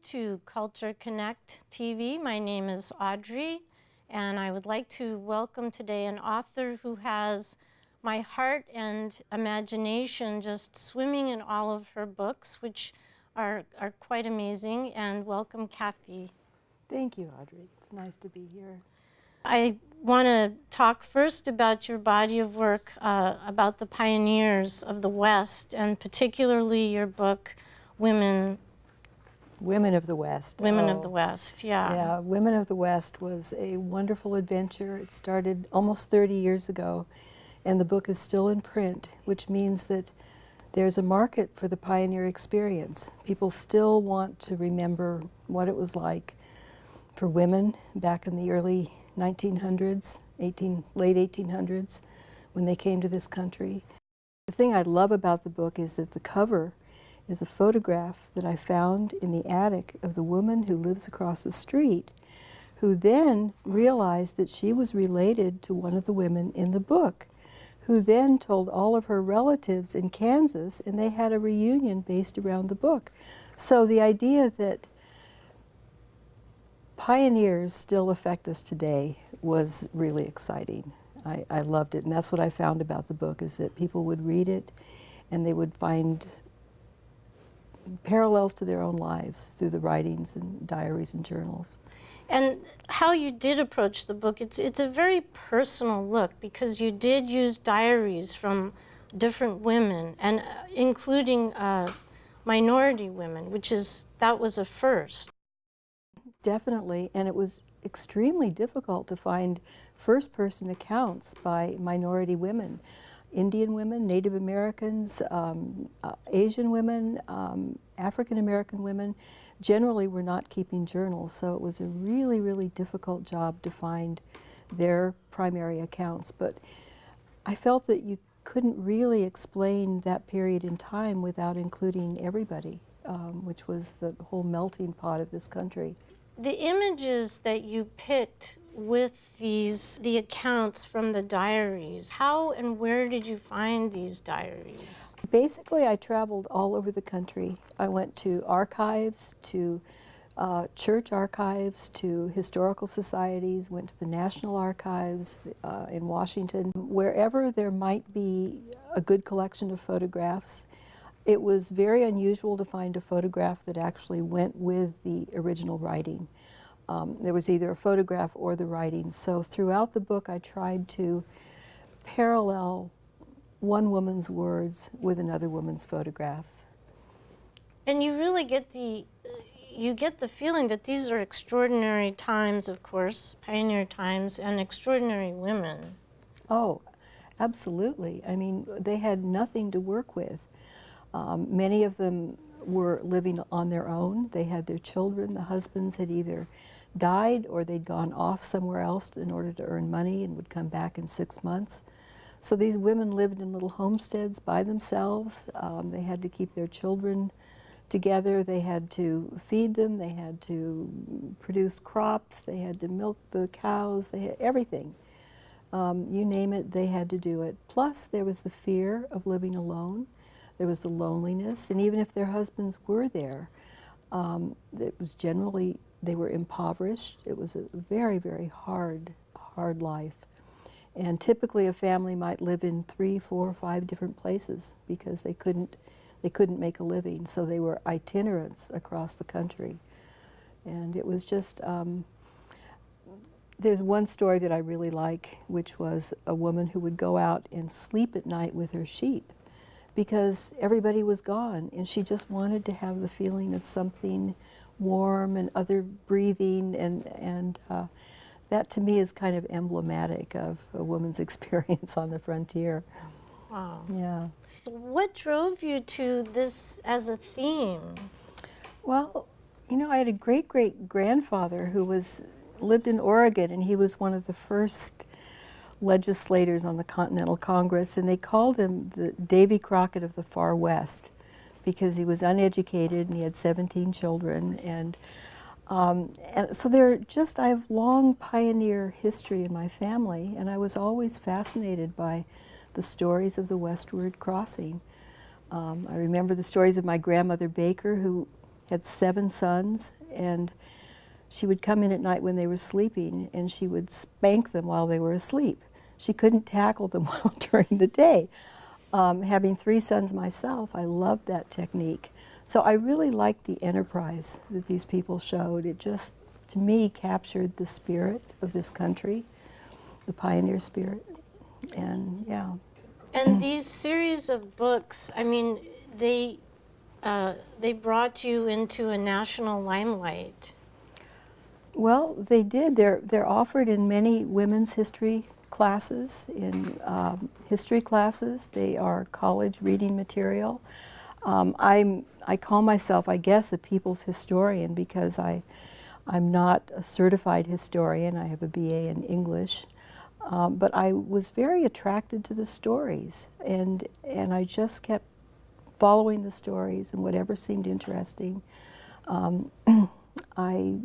to Culture Connect TV. My name is Audrey, and I would like to welcome today an author who has my heart and imagination just swimming in all of her books, which are quite amazing. And welcome, Cathy. Thank you, Audrey. It's nice to be here. I want to talk first about your body of work, about the pioneers of the West, and particularly your book, Women of the West. Women of the West, yeah. Yeah, Women of the West was a wonderful adventure. It started almost 30 years ago, and the book is still in print, which means that there's a market for the pioneer experience. People still want to remember what it was like for women back in the early 1900s, late 1800s, when they came to this country. The thing I love about the book is that the cover is a photograph that I found in the attic of the woman who lives across the street, who then realized that she was related to one of the women in the book, who then told all of her relatives in Kansas, and they had a reunion based around the book. So the idea that pioneers still affect us today was really exciting. I loved it, and that's what I found about the book, is that people would read it and they would find parallels to their own lives through the writings and diaries and journals. And how you did approach the book, it's a very personal look, because you did use diaries from different women, and including minority women, that was a first. Definitely, and it was extremely difficult to find first-person accounts by minority women. Indian women, Native Americans, Asian women, African American women generally were not keeping journals, so it was a really, really difficult job to find their primary accounts. But I felt that you couldn't really explain that period in time without including everybody, which was the whole melting pot of this country. The images that you picked with the accounts from the diaries, how and where did you find these diaries? Basically, I traveled all over the country. I went to archives, to church archives, to historical societies, went to the National Archives in Washington. Wherever there might be a good collection of photographs, it was very unusual to find a photograph that actually went with the original writing. There was either a photograph or the writing. So throughout the book, I tried to parallel one woman's words with another woman's photographs. And you really get the feeling that these are extraordinary times, of course, pioneer times, and extraordinary women. Oh, absolutely. I mean, they had nothing to work with. Many of them were living on their own. They had their children. The husbands had either died or they'd gone off somewhere else in order to earn money and would come back in 6 months. So these women lived in little homesteads by themselves. They had to keep their children together. They had to feed them. They had to produce crops. They had to milk the cows. They had everything. You name it, they had to do it. Plus, there was the fear of living alone. There was the loneliness, and even if their husbands were there, it was generally, they were impoverished. It was a very, very hard life. And typically a family might live in 3, 4, 5 different places because they couldn't make a living, so they were itinerants across the country. And it was just, there's one story that I really like, which was a woman who would go out and sleep at night with her sheep, because everybody was gone, and she just wanted to have the feeling of something warm and other breathing, and that to me is kind of emblematic of a woman's experience on the frontier. Wow. Yeah. What drove you to this as a theme? Well, you know, I had a great-great-grandfather who lived in Oregon, and he was one of the first legislators on the Continental Congress, and they called him the Davy Crockett of the Far West because he was uneducated and he had 17 children, and so I have long pioneer history in my family, and I was always fascinated by the stories of the westward crossing. I remember the stories of my grandmother Baker, who had 7 sons, and she would come in at night when they were sleeping, and she would spank them while they were asleep. She couldn't tackle them well during the day. Having 3 sons myself, I loved that technique. So I really liked the enterprise that these people showed. It just, to me, captured the spirit of this country, the pioneer spirit, and yeah. And these series of books, I mean, they brought you into a national limelight. Well, they did. They're offered in many women's history classes, in history classes. They are college reading material. I call myself, I guess, a people's historian because I'm not a certified historian. I have a BA in English. But I was very attracted to the stories, and I just kept following the stories, and whatever seemed interesting, I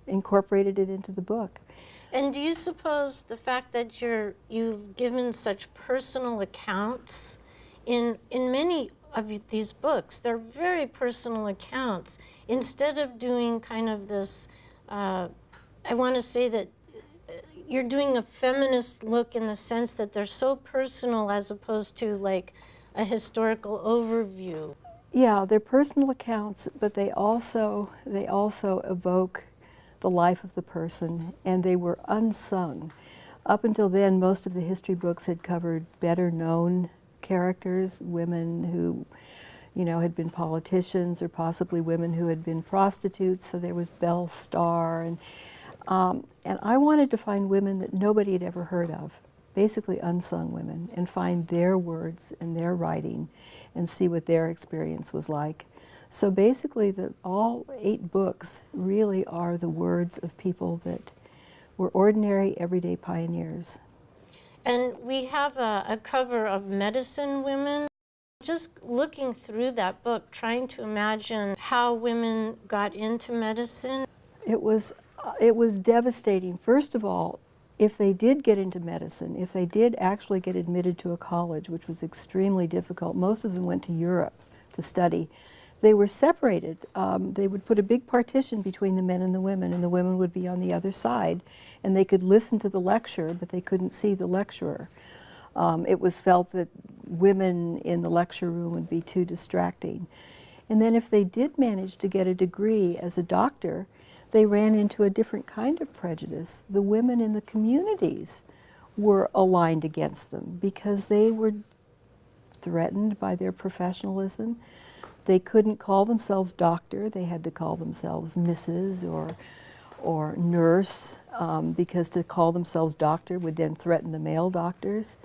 incorporated it into the book. And do you suppose the fact that you've given such personal accounts in many of these books, they're very personal accounts, instead of doing kind of this, I want to say that you're doing a feminist look in the sense that they're so personal as opposed to like a historical overview. Yeah, they're personal accounts, but they also evoke the life of the person, and they were unsung. Up until then, most of the history books had covered better known characters, women who, you know, had been politicians, or possibly women who had been prostitutes. So there was Belle Starr, and I wanted to find women that nobody had ever heard of, basically unsung women, and find their words and their writing and see what their experience was like. So basically, all 8 books really are the words of people that were ordinary, everyday pioneers. And we have a cover of medicine women. Just looking through that book, trying to imagine how women got into medicine. It was devastating. First of all, if they did get into medicine, if they did actually get admitted to a college, which was extremely difficult, most of them went to Europe to study. They were separated. They would put a big partition between the men and the women would be on the other side, and they could listen to the lecture, but they couldn't see the lecturer. It was felt that women in the lecture room would be too distracting. And then if they did manage to get a degree as a doctor, they ran into a different kind of prejudice. The women in the communities were aligned against them because they were threatened by their professionalism. They couldn't call themselves doctor. They had to call themselves Mrs. or nurse, because to call themselves doctor would then threaten the male doctors.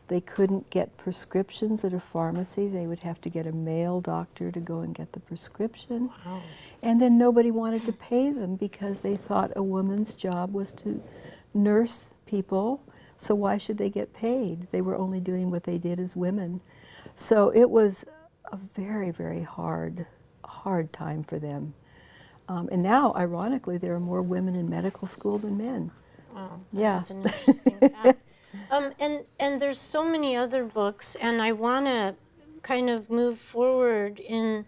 They couldn't get prescriptions at a pharmacy. They would have to get a male doctor to go and get the prescription. Wow. And then nobody wanted to pay them because they thought a woman's job was to nurse people, so why should they get paid? They were only doing what they did as women. So it was a very, very hard time for them. And now, ironically, there are more women in medical school than men. Wow, Yeah. that's an interesting fact. And there's so many other books, and I want to kind of move forward in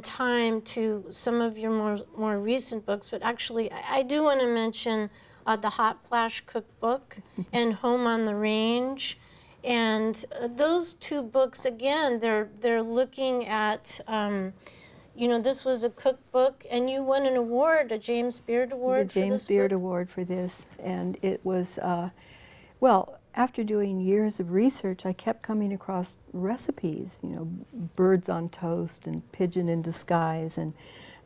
time to some of your more recent books, but actually I do want to mention the Hot Flash Cookbook and Home on the Range. And those 2 books, again, they're looking at, you know, this was a cookbook, and you won an award, a James Beard Award for this book? The James Beard Award for this, and it was, well, after doing years of research, I kept coming across recipes, you know, birds on toast and pigeon in disguise, and,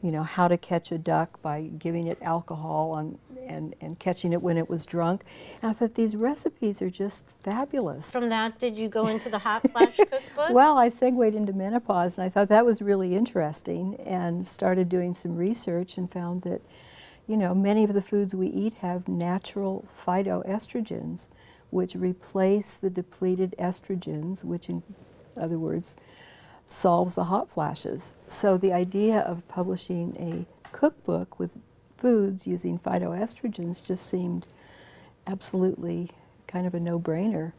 you know, how to catch a duck by giving it alcohol and catching it when it was drunk. And I thought these recipes are just fabulous. From that, did you go into the Hot Flash Cookbook? Well, I segued into menopause, and I thought that was really interesting, and started doing some research and found that, you know, many of the foods we eat have natural phytoestrogens, which replace the depleted estrogens, which in other words solves the hot flashes. So the idea of publishing a cookbook with foods using phytoestrogens just seemed absolutely kind of a no-brainer.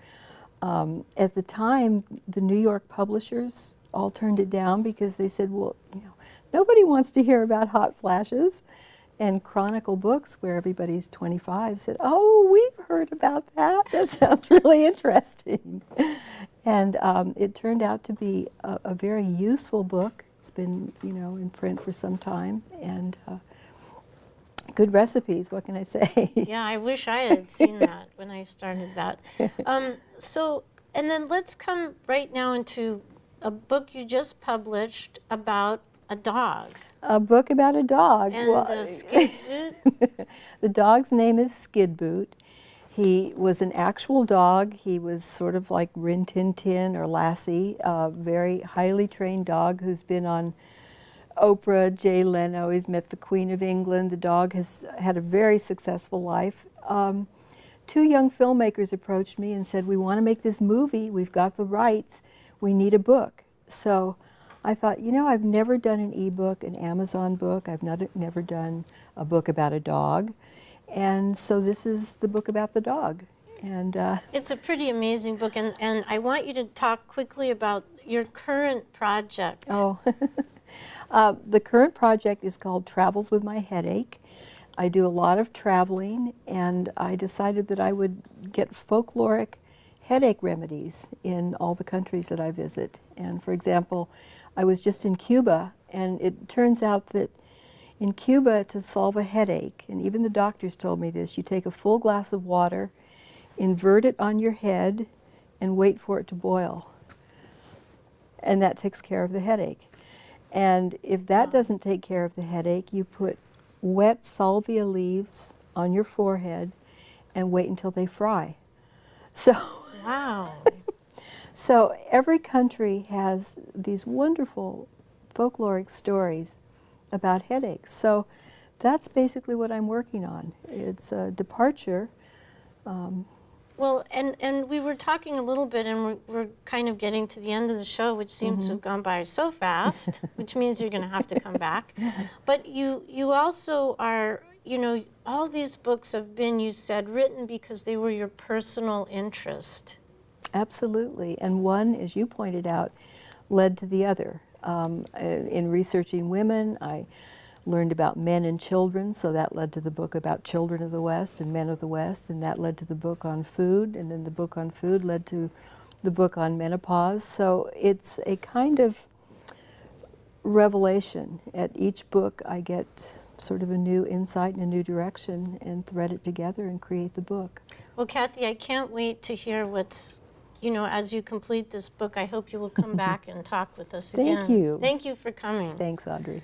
At the time, the New York publishers all turned it down because they said, well, nobody wants to hear about hot flashes. And Chronicle Books, where everybody's 25, said, oh, we've heard about that. That sounds really interesting. And it turned out to be a very useful book. It's been, in print for some time. And good recipes, what can I say? Yeah, I wish I had seen that when I started that. And then let's come right now into a book you just published about a dog. A book about a dog. And Skidboot? The dog's name is Skidboot. He was an actual dog. He was sort of like Rin Tin Tin or Lassie, a very highly trained dog who's been on Oprah, Jay Leno. He's met the Queen of England. The dog has had a very successful life. Two young filmmakers approached me and said, we want to make this movie. We've got the rights. We need a book. So I thought, I've never done an ebook, an Amazon book. I've never done a book about a dog. And so this is the book about the dog. And it's a pretty amazing book. And I want you to talk quickly about your current project. Oh, the current project is called Travels with My Headache. I do a lot of traveling, and I decided that I would get folkloric headache remedies in all the countries that I visit. And for example, I was just in Cuba, and it turns out that in Cuba, to solve a headache, and even the doctors told me this, you take a full glass of water, invert it on your head, and wait for it to boil. And that takes care of the headache. And if that doesn't take care of the headache, you put wet salvia leaves on your forehead and wait until they fry. So, wow. So every country has these wonderful folkloric stories about headaches. So that's basically what I'm working on. It's a departure. Well, and we were talking a little bit, and we're kind of getting to the end of the show, which seems to have gone by so fast, which means you're going to have to come back. But you also are, all these books have been, you said, written because they were your personal interest. Absolutely. And one, as you pointed out, led to the other. In researching women, I learned about men and children, so that led to the book about children of the West and men of the West, and that led to the book on food, and then the book on food led to the book on menopause. So it's a kind of revelation. At each book I get sort of a new insight and a new direction and thread it together and create the book. Well, Cathy, I can't wait to hear what's, as you complete this book. I hope you will come back and talk with us again. Thank you. Thank you for coming. Thanks, Audrey.